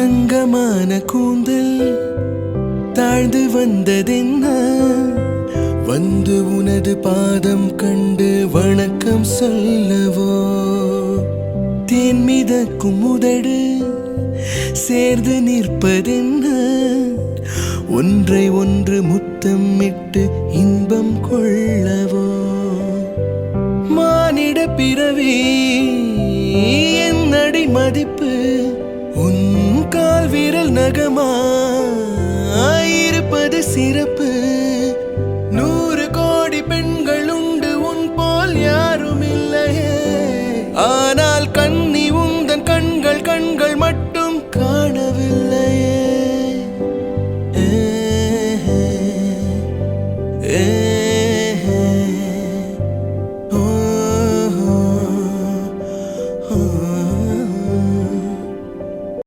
தங்கமான கூந்தல் தாழ்ந்து வந்ததென்ன வந்து உனது பாதம் கண்டு வணக்கம் சொல்லவோ தேன் மிதக்கும் உதடு சேர்ந்து நிற்பதென்ன ஒன்றை ஒன்று முத்தம் இட்டு இன்பம் கொள்ளவோ மானிட பிறவி என் அடி மதிப்பு உன் கால் விரல் நகமாயிருப்பது சிறப்பு